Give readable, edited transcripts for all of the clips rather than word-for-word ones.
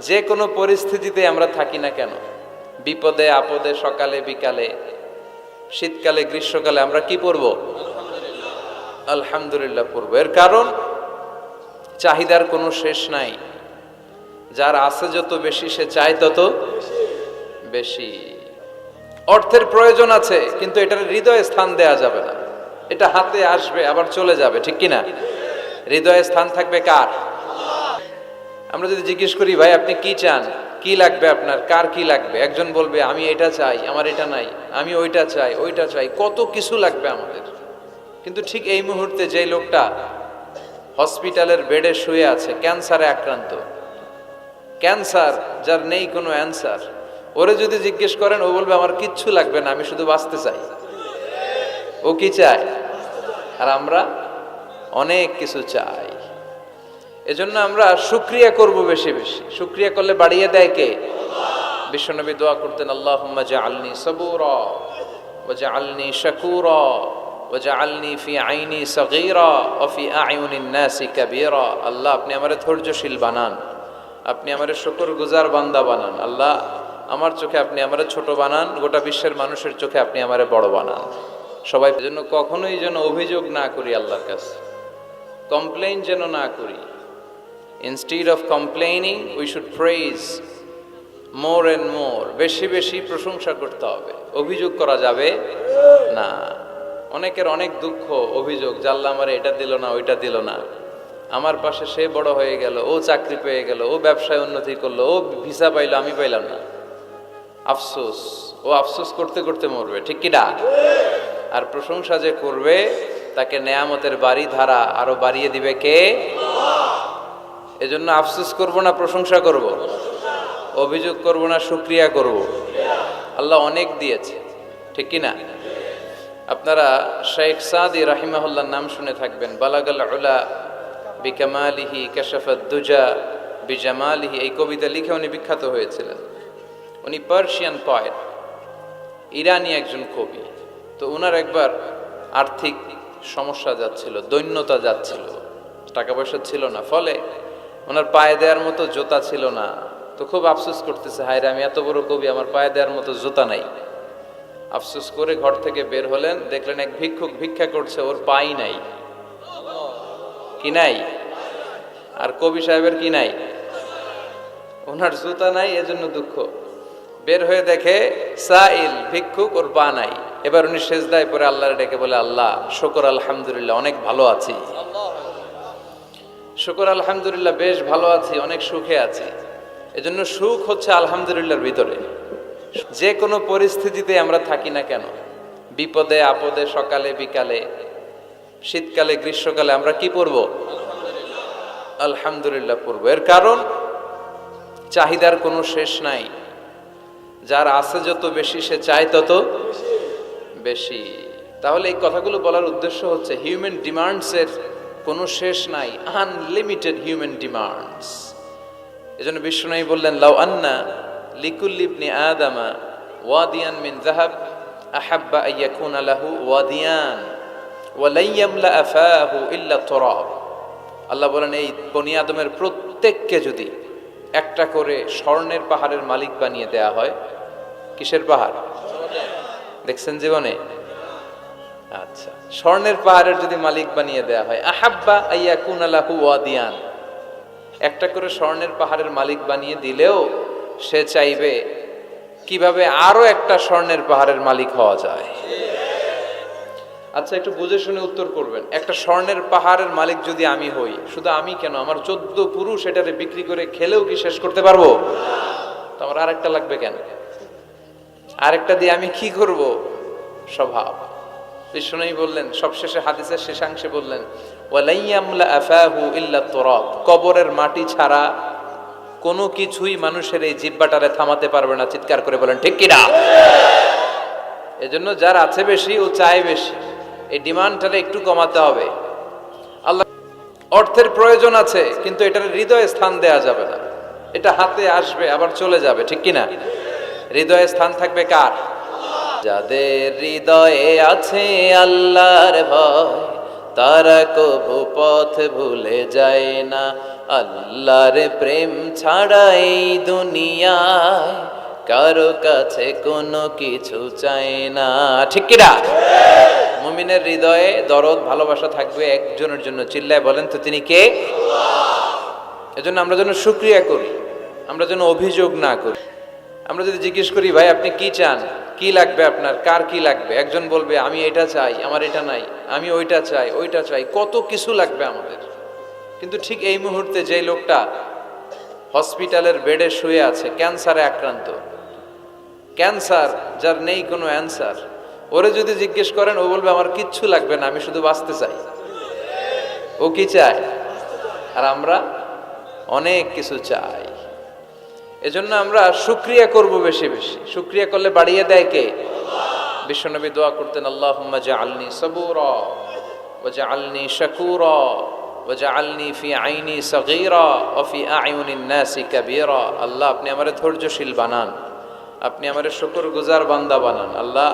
যে কোনো পরিস্থিতিতে আমরা থাকি না কেন, বিপদে আপদে, সকালে বিকালে, শীতকালে গ্রীষ্মকালে আমরা কি পড়ব? আলহামদুলিল্লাহ পড়ব। এর কারণ চাহিদার কোনো শেষ নাই। যার আছে যত বেশি সে চায় তত বেশি। অর্থের প্রয়োজন আছে, কিন্তু এটার হৃদয়ে স্থান দেয়া যাবে না। এটা হাতে আসবে আবার চলে যাবে, ঠিক কিনা? হৃদয়ে স্থান থাকবে কার? আমরা যদি জিজ্ঞেস করি, ভাই আপনি কি চান, কি লাগবে আপনার, কার কি লাগবে, একজন বলবে আমি এটা চাই, আমার এটা নাই, আমি ওইটা চাই, ওইটা চাই, কত কিছু লাগবে আমাদের। কিন্তু ঠিক এই মুহূর্তে যে লোকটা হসপিটালের বেডে শুয়ে আছে, ক্যান্সারে আক্রান্ত, ক্যান্সার যার নেই কোনো অ্যান্সার, ওরে যদি জিজ্ঞেস করেন, ও বলবে আমার কিচ্ছু লাগবে না, আমি শুধু বাঁচতে চাই। ও কি চায়? আর আমরা অনেক কিছু চাই। এজন্য আমরা শুকরিয়া করব বেশি বেশি। শুকরিয়া করলে বাড়িয়ে দেয় কে? বিশ্বনবী দোয়া করতেন, আল্লাহুম্মা জাআলনি সাবুরা ওয়া জাআলনি শাকুরা ওয়া জাআলনি ফি আইনি সাগীরা ওয়া ফি আ'য়ুনিন নাসি কাবীরা। আল্লাহ আপনি আমারে ধৈর্যশীল বানান, আপনি আমারে শুকরগুজার বান্দা বানান। আল্লাহ আমার চোখে আপনি আমারে ছোট বানান, গোটা বিশ্বের মানুষের চোখে আপনি আমারে বড় বানান। সবাই জন্য কখনোই যেন অভিযোগ না করি আল্লাহর কাছে, কমপ্লেইন যেন না করি। Instead of complaining, we should praise more and more. বেশি বেশি প্রশংসা করতে হবে, অভিযোগ করা যাবে না। অনেকের অনেক দুঃখ, অভিযোগ, আল্লাহ আমার এটা দিল না, ওইটা দিল না, আমার পাশে সে বড় হয়ে গেল, ও চাকরি পেয়ে গেল, ও ব্যবসায় উন্নতি করলো, ও ভিসা পাইলো, আমি পাইলাম না। আফসোস, ও আফসোস করতে করতে মরবে, ঠিক কি না? আর প্রশংসা যে করবে তাকে নেয়ামতের বাড়ি ধারা আরো বাড়িয়ে দিবে কে? এজন্য আফসোস করব না, প্রশংসা করব, অভিযোগ করব না, শুকরিয়া করব। আল্লাহ অনেক দিয়েছে, ঠিক কি না? আপনারা শেখ সাদি রাহিমাহুল্লাহর নাম শুনে থাকবেন। বালাগাল উলা বিকামালিহি কাশাফাদ দুজা বিজামালিহি, এই কবিতা লিখে উনি বিখ্যাত হয়েছিলেন। উনি পার্সিয়ান পয়েট, ইরানি একজন কবি। তো উনার একবার আর্থিক সমস্যা যাচ্ছিল, দৈন্যতা যাচ্ছিল, টাকা পয়সা ছিল না, ফলে ওনার পায়ে দেওয়ার মতো জুতা ছিল না। তো খুব আফসোস করতেছে, হায় রে আমি এত বড় কবি, আমার পায়ে দেওয়ার মতো জুতা নাই। আফসোস করে ঘর থেকে বের হলেন, দেখলেন এক ভিক্ষুক ভিক্ষা করছে, ওর পাই নাই। কি নাই? আর কবি সাহেবের কি নাই? ওনার জুতা নাই, এজন্য দুঃখ। বের হয়ে দেখে সাইল ভিক্ষুক, ওর পা নাই। এবার উনি সেজদায় পড়ে আল্লাহর ডেকে বলে, আল্লাহ শুকর আলহামদুলিল্লাহ, অনেক ভালো আছি। শুকর আলহামদুলিল্লাহ, বেশ ভালো আছি, অনেক সুখে আছি। এজন্য সুখ হচ্ছে আলহামদুলিল্লাহর ভিতরে। যে কোনো পরিস্থিতিতে আমরা থাকি না কেন, বিপদে আপদে, সকালে বিকালে, শীতকালে গ্রীষ্মকালে, আমরা কি পড়ব? আলহামদুলিল্লাহ পড়ব। এর কারণ চাহিদার কোনো শেষ নাই। যার আছে যত বেশি সে চায় তত বেশি। তাহলে এই কথাগুলো বলার উদ্দেশ্য হচ্ছে, হিউম্যান ডিমান্ডস এর কোনো শেষ নাই, আনলিমিটেড হিউম্যান ডিমান্ডস। এজন্য বিষ্ণু বললেন, লাউ আন্না লিকুল্লি ইবনি আদামা ওয়াদিয়ান মিন যাহাব আহাব্বা আইয়াকুনা লাহু ওয়াদিয়ান ওয়া লা ইয়ামলা আফাহু ইল্লা তুরাব। আল্লাহ বলেন, এই বনি আদমের প্রত্যেককে যদি একটা করে স্বর্ণের পাহাড়ের মালিক বানিয়ে দেয়া হয়। কিসের পাহাড় দেখছেন জীবনে? আচ্ছা, স্বর্ণের পাহাড়ের যদি মালিক বানিয়ে দেয়া হয়, আহাব্বা আইয়াকুনা লাহু ওয়াদিয়ান, একটা করে স্বর্ণের পাহাড়ের মালিক বানিয়ে দিলেও সে চাইবে কিভাবে আরো একটা স্বর্ণের পাহাড়ের মালিক হওয়া যায়। আচ্ছা, একটু বুঝে শুনে উত্তর করবেন। একটা স্বর্ণের পাহাড়ের মালিক যদি আমি হই, শুধু আমি কেন, আমার 14 পুরুষ এটারে বিক্রি করে খেলেও কি শেষ করতে পারবো? তো আমার আরেকটা লাগবে কেন? আরেকটা দিয়ে আমি কি করব? স্বভাব। বিষ্ণু বললেন, সবশেষে হাদিসের শেষাংশে বললেন, ওয়ালাইয়ামলা আফাহু ইল্লা তুরাব, কবরের মাটি ছাড়া কোনো কিছুই মানুষের এই জিহ্বাটারে থামাতে পারবে না। চিৎকার করে বলেন ঠিক কিনা? এজন্য যার আছে বেশি, ও চায় বেশি, এই ডিমান্ডটারে একটু কমাতে হবে। আল্লাহ অর্থের প্রয়োজন আছে, কিন্তু এটার হৃদয়ে স্থান দেয়া যাবে না। এটা হাতে আসবে আবার চলে যাবে, ঠিক কিনা? হৃদয়ে স্থান থাকবে কার? যাদের হৃদয়ে আছে আল্লাহর ভয়, তারা কবু পথ ভুলে যায় না। আল্লাহর প্রেম ছাড়া এই দুনিয়ায় কারো কাছে কোনো কিছু চাই না, ঠিক কিনা? মুমিনের হৃদয়ে দরদ ভালোবাসা থাকবে একজনের জন্য, চিল্লায় বলেন তো তিনি কে? এজন্য আমরা যেন শুকরিয়া করি, আমরা যেন অভিযোগ না করি। আমরা যদি জিজ্ঞেস করি ভাই আপনি কি চান, কি লাগবে আপনার, কার কি লাগবে, একজন বলবে আমি এটা চাই, আমার এটা নাই, আমি ওইটা চাই, ওইটা চাই, কত কিছু লাগবে আমাদের। কিন্তু ঠিক এই মুহূর্তে যে লোকটা হসপিটালের বেডে শুয়ে আছে, ক্যান্সারে আক্রান্ত, ক্যান্সার যার নেই কোনো অ্যান্সার, ওরে যদি জিজ্ঞেস করেন ও বলবে আমার কিচ্ছু লাগবে না, আমি শুধু বাঁচতে চাই। ও কি চায়? আর আমরা অনেক কিছু চাই। এজন্য আমরা শুকরিয়া করব বেশি বেশি। শুকরিয়া করলে বাড়িয়ে দেয় কে? বিশ্বনবী দোয়া করতেন, আল্লাহুম্মা জাআলনি সাবুরা ওয়া জাআলনি শাকুরা ওয়া জাআলনি ফি আইনি সাগীরা ওয়া ফি আ'য়ুনিন নাসি কাবীরা। আল্লাহ আপনি আমারে ধৈর্যশীল বানান, আপনি আমারে শুকরগুজার বান্দা বানান। আল্লাহ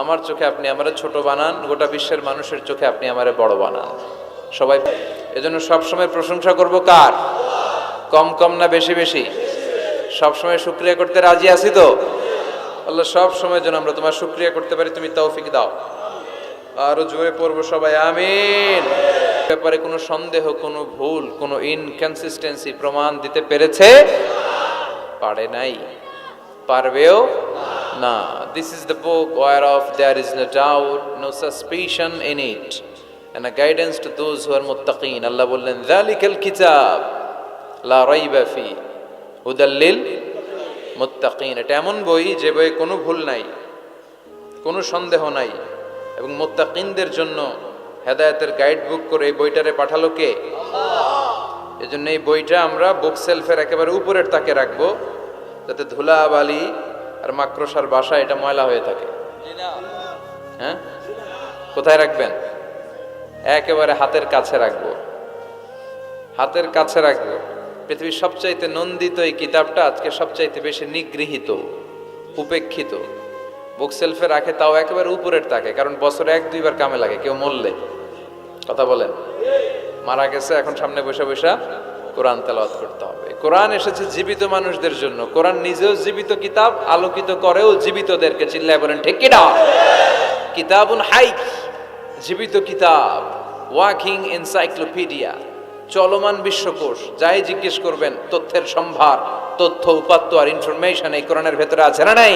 আমার চোখে আপনি আমারে ছোট বানান, গোটা বিশ্বের মানুষের চোখে আপনি আমারে বড় বানান। সবাই এজন্য সবসময় প্রশংসা করব কার? কম কম না বেশি বেশি? সবসময় শুকরিয়া করতে রাজি আছি তো? আল্লাহ সব সময় যেন আমরা তোমার শুকরিয়া করতে পারি, তুমি তৌফিক দাও। আরো জোরে পড়বো সবাই আমিন। ব্যাপারে কোনো সন্দেহ, কোনো ভুল, কোনো ইনকনসিস্টেন্সি প্রমাণ দিতে পেরেছে? পারে নাই, পারবেও না। This is the book whereof there is no doubt, no suspicion in it, and a guidance to those who are muttaqin. আল্লাহ বললেন যালিকাল কিতাব লা রাইবা ফি হুদাল লিল মুত্তাকিন। এটা এমন বই যে বইয়ে কোনো ভুল নাই, কোনো সন্দেহ নাই, এবং মুত্তাকিনদের জন্য হেদায়েতের গাইড বুক করে এই বইটারে পাঠালো কে? আল্লাহ। এজন্য এই বইটা আমরা বুক সেলফের একেবারে উপরের তাকে রাখবো, যাতে ধুলা বালি আর মাকড়সার বাসা এটা ময়লা হয়ে থাকে। হ্যাঁ, কোথায় রাখবেন? একেবারে হাতের কাছে রাখবো, হাতের কাছে রাখবো। পৃথিবীর সবচাইতে নন্দিত এই কিতাবটা আজকে সবচাইতে বেশি নিগৃহীত, উপেক্ষিত। বুক সেলফে রাখে, তাও একেবারে উপরের তাকে, কারণ বছরে 1-2 বার কামে লাগে। কেউ মরলে, কথা বলেন, মারা গেছে, এখন সামনে বসে বসে কোরআন তেলাওয়াত করতে হবে। কোরআন এসেছে জীবিত মানুষদের জন্য। কোরআন নিজেও জীবিত কিতাব, আলোকিত করেও জীবিতদেরকে। চিল্লায় বলেন ঠিক কিনা? কিতাবুন হাই, জীবিত কিতাব, ওয়াকিং এনসাইক্লোপিডিয়া, চলমান বিশ্বকোষ। যাই জিজ্ঞেস করবেন তথ্যের সম্ভার, তথ্য উপাত্ত আর ইনফরমেশন এই কোরআনের ভেতরে আছে না নাই?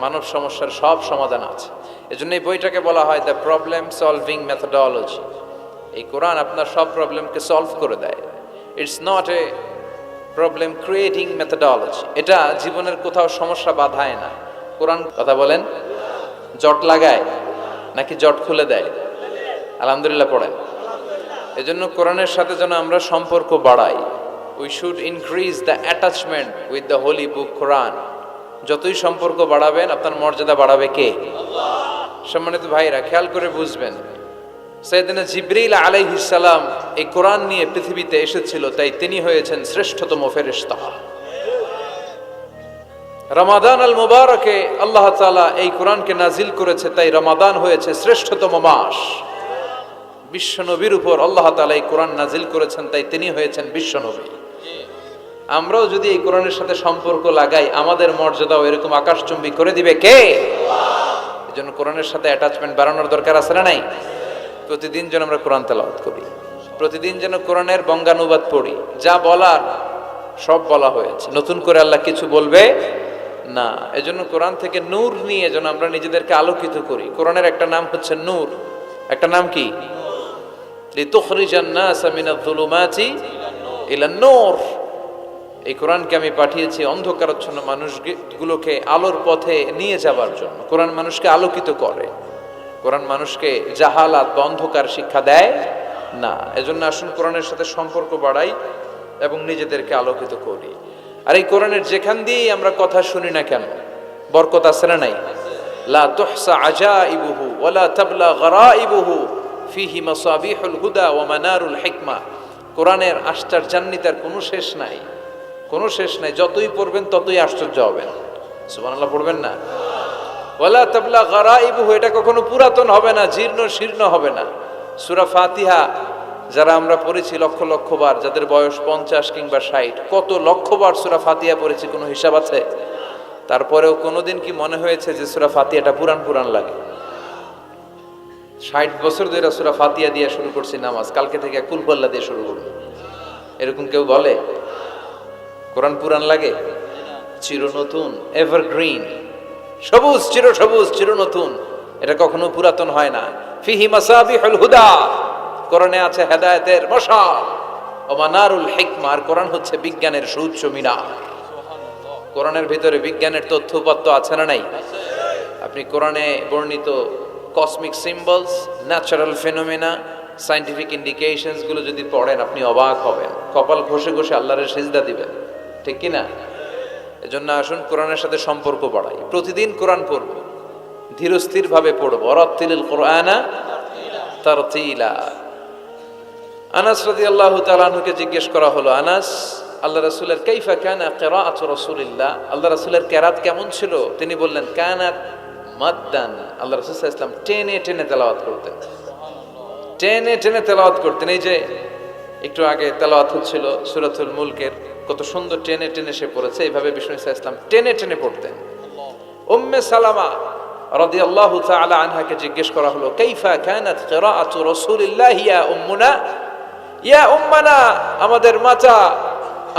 মানব সমস্যার সব সমাধান আছে। এজন্য এই বইটাকে বলা হয় দ্য প্রবলেম সলভিং মেথোডোলজি। এই কোরআন আপনার সব প্রবলেমকে সলভ করে দেয়। It's not a problem creating methodology. এটা জীবনের কোথাও সমস্যা বাধায় না। কোরআন, কথা বলেন, জট লাগায় নাকি জট খুলে দেয়? আলহামদুলিল্লাহ পড়েন। এজন্য কোরআনের সাথে যেন আমরা সম্পর্ক বাড়াই। We should increase the attachment with the holy book Quran. যতই সম্পর্ক বাড়াবেন আপনার মর্যাদা বাড়াবে কে? আল্লাহ। সম্মানিত ভাইরা, খেয়াল করে বুঝবেন, সাইয়েদনা জিবরিল আলাইহিস সালাম এই কোরআন নিয়ে পৃথিবীতে এসেছিল, তাই তিনি হয়েছেন শ্রেষ্ঠতম ফেরেশতা। রমাদান আল মুবারকে আল্লাহ তাআলা এই কোরআনকে নাজিল করেছে, তাই রমাদান হয়েছে শ্রেষ্ঠতম মাস। বিশ্বনবীর উপর আল্লাহ তাআলা এই কোরআন নাজিল করেছেন, তাই তিনি হয়েছেন বিশ্বনবী। আমরাও যদি এই কোরআনের সাথে সম্পর্ক লাগাই, আমাদের মর্যাদাও এরকম আকাশচুম্বী করে দিবে কে? আল্লাহ। এজন্য কোরআনের সাথে অ্যাটাচমেন্ট বাড়ানোর দরকার আছে না নাই? প্রতিদিন যেন আমরা কোরআন তেলাওয়াত করি, প্রতিদিন যেন কোরআনের বঙ্গানুবাদ পড়ি। যা বলার সব বলা হয়েছে, নতুন করে আল্লাহ কিছু বলবে না। এজন্য কোরআন থেকে নূর নিয়ে যেন আমরা নিজেদেরকে আলোকিত করি। কোরআনের একটা নাম হচ্ছে নূর, একটা নাম কি? লিতুখরিজান নাসা মিনাজ যুলুমাতি ইলান নূর। এই কোরআনকে আমি পাঠিয়েছি অন্ধকারাচ্ছন্ন মানুষগুলোকে আলোর পথে নিয়ে যাবার জন্য। কোরআন মানুষকে আলোকিত করে, কোরআন মানুষকে জাহালাত বা অন্ধকার শিক্ষা দেয় না। এজন্য আসুন কোরআনের সাথে সম্পর্ক বাড়াই এবং নিজেদেরকে আলোকিত করি। আর এই কোরআনের যেখান দিয়েই আমরা কথা শুনি না কেন, বরকত আছে না নাই? লা তুহসা আজাইবুহু ওয়ালা তাবলা গরাইবুহু ফিহি মাসাবিহুল হুদা ওয়া মানারুল হিকমা। কোরআনের আশ্চর্যান্বিতার কোনো শেষ নাই, কোনো শেষ নাই। যতই পড়বেন ততই আশ্চর্য হবেন। সুবহানাল্লাহ পড়বেন না? ওয়ালা তাবলা গরাইবুহু, এটা কখনো পুরাতন হবে না, জীর্ণ শীর্ণ হবে না। সূরা ফাতিহা যারা আমরা পড়েছি লক্ষ লক্ষ বার, যাদের বয়স 50 কিংবা 60, কত লক্ষ বার সূরা ফাতিহা পড়েছি, কোনো হিসাব আছে? তারপরেও কোনোদিন কি মনে হয়েছে যে সূরা ফাতিহাটা পুরান পুরান লাগে? 60 বছর ধরে সূরা ফাতিহা দিয়ে শুরু করছি নামাজ, কালকে থেকে কুল হুয়াল্লাহ দিয়ে শুরু করব, এরকম কেউ বলে? কোরআন পুরান লাগে? চির নতুন, এভারগ্রিন, সবুজ, চির সবুজ, চির নতুন, এটা কখনো পুরাতন হয় না। ফিহি মাসাবিহুল হুদা, কোরআনে আছে হেদায়েতের মশাল, ওয়া মানারুল হিকমা, আর কোরআন হচ্ছে বিজ্ঞানের সুউচ্চ মিনার। কোরআনের ভিতরে বিজ্ঞানের তথ্য উপাত্ত আছে না নাই? আপনি কোরআনে বর্ণিত cosmic symbols, natural phenomena, scientific indications গুলো যদি পড়েন, আপনি অবাক হবেন, কপাল ঘষে ঘষে আল্লাহর সিজদা দিবেন, ঠিক কি না? এজন্য আসুন কোরআনের সাথে সম্পর্ক বাড়াই, প্রতিদিন কোরআন পড়ব, ধীরস্থির ভাবে পড়ব। ওয়ারাত্তিলিল কুরআনা তারতিলা। আনাস রাদিয়াল্লাহু তাআলা আনহুকে জিজ্ঞেস করা হলো, আনাস, আল্লাহ রাসূলের কাইফা কানা কিরাআতু রাসূলিল্লাহ, আল্লাহ রাসূলের কিরাত কেমন ছিল? তিনি বললেন, কানাত মাদ্দান, আল্লাহ রাসূল সাল্লাল্লাহু আলাইহি ওয়াসাল্লাম টেনে টেনে তেলাওয়াত করতেন, টেনে টেনে তেলাওয়াত করতেন। এই যে একটু আগে তেলাওয়াত হচ্ছিল সূরাতুল মুলকের, কত সুন্দর টেনে টেনে সে পড়েছে, এইভাবে বিষ্ণু সাল্লাল্লাহু আলাইহি ওয়াসাল্লাম টেনে টেনে পড়তেন। উম্মে সালামা রাদিয়াল্লাহু তাআলা আনহাকে জিজ্ঞেস করা হলো, কাইফা কানাত কিরাআতু রাসূলিল্লাহ ইয়া উম্মুনা, ইয়া উম্মানা, আমাদের মাতা,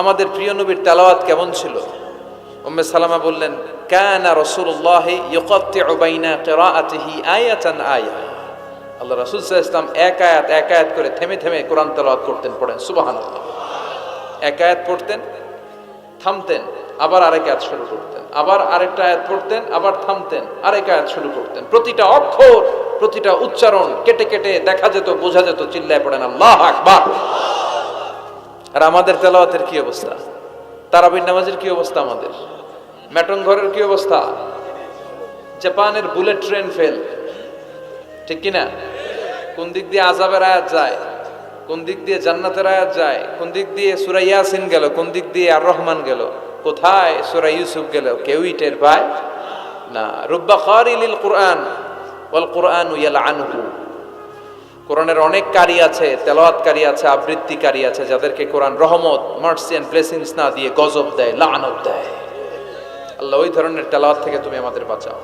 আমাদের প্রিয় নবীর তেলাওয়াত কেমন ছিল? উম্মে সালামা বললেন, কানা রাসূলুল্লাহ ইউকাত্তিউ বাইনা কিরাআতিহি আয়াতান আয়া, আল্লাহ রাসূল সাল্লাল্লাহু আলাইহি ওয়াসাল্লাম এক আয়াত এক আয়াত করে থেমে থেমে কোরআন তেলাওয়াত করতেন। পড়েন সুবহানাল্লাহ। এক আয়াত পড়তেন, থামতেন, আবার আরেক আয়াত শুরু করতেন, আবার আরেকটা আয়াত পড়তেন, আবার থামতেন, আরেক আয়াত শুরু করতেন। প্রতিটা অক্ষর, প্রতিটা উচ্চারণ কেটে কেটে দেখা যেত, বোঝা যেত। চিল্লায় পড়েন আল্লাহু আকবার। আর আমাদের তেলাওয়াতের কি অবস্থা? তারাবির নামাজের কি অবস্থা? আমাদের ম্যাটন ঘরের কি অবস্থা? জাপানের বুলেট ট্রেন ফেল, ঠিক কিনা? কোন দিক দিয়ে আযাবের আয়াত যায়, কোন দিক দিয়ে জান্নাতের আয়াত যায়, কোন দিক দিয়ে সূরা ইয়াসিন গেল, কোন দিক দিয়ে আর রহমান গেল, কোথায় সূরা ইউসুফ গেল, কেউই টের পায় না। রুব্বা কারিলিল কুরআন ওয়াল কুরআনু ইয়ালআনুহু, কোরআনের অনেক কারি আছে, তেলাওয়াতকারী আছে, আবৃত্তিকারী আছে, যাদেরকে কোরআন রহমত, মার্সি এন্ড ব্লেসিংস না দিয়ে গজব দেয়, লানত দেয়। আল্লাহ ওই ধরনের তেলাওয়াত থেকে তুমি আমাদের বাঁচাও।